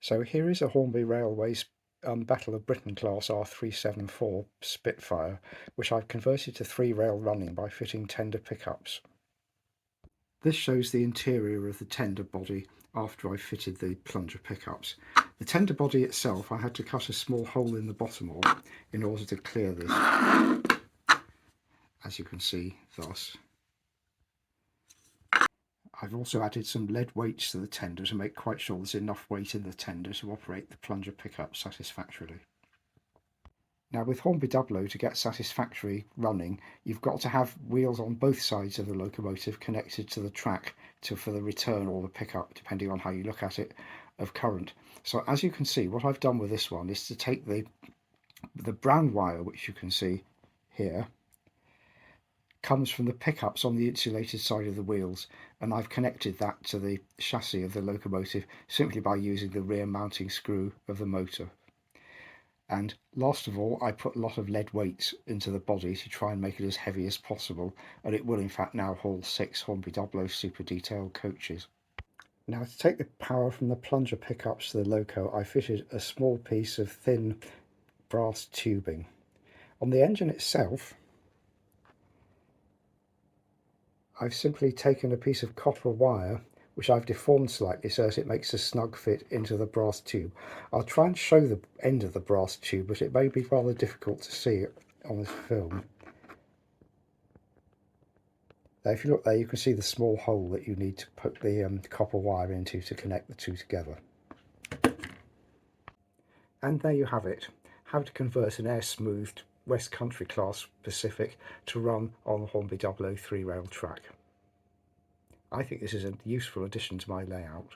So here is a Hornby Railways Battle of Britain class R374 Spitfire, which I've converted to 3-rail running by fitting tender pickups. This shows the interior of the tender body after I fitted the plunger pickups. The tender body itself I had to cut a small hole in the bottom of in order to clear this, as you can see thus. I've also added some lead weights to the tender to make quite sure there's enough weight in the tender to operate the plunger pickup satisfactorily. Now with Hornby Dublo, to get satisfactory running, you've got to have wheels on both sides of the locomotive connected to the track for the return or the pickup, depending on how you look at it, of current. So as you can see, what I've done with this one is to take the brown wire, which you can see here, comes from the pickups on the insulated side of the wheels, and I've connected that to the chassis of the locomotive simply by using the rear mounting screw of the motor. And last of all, I put a lot of lead weights into the body to try and make it as heavy as possible, and it will in fact now haul 6 Hornby Dublo super detailed coaches. Now to take the power from the plunger pickups to the Loco, I fitted a small piece of thin brass tubing. On the engine itself, I've simply taken a piece of copper wire which I've deformed slightly so that it makes a snug fit into the brass tube. I'll try and show the end of the brass tube, but it may be rather difficult to see it on this film. Now if you look there, you can see the small hole that you need to put the copper wire into to connect the two together. And there you have it, how to convert an air-smoothed West Country class Pacific to run on the Hornby Dublo 3-rail track. I think this is a useful addition to my layout.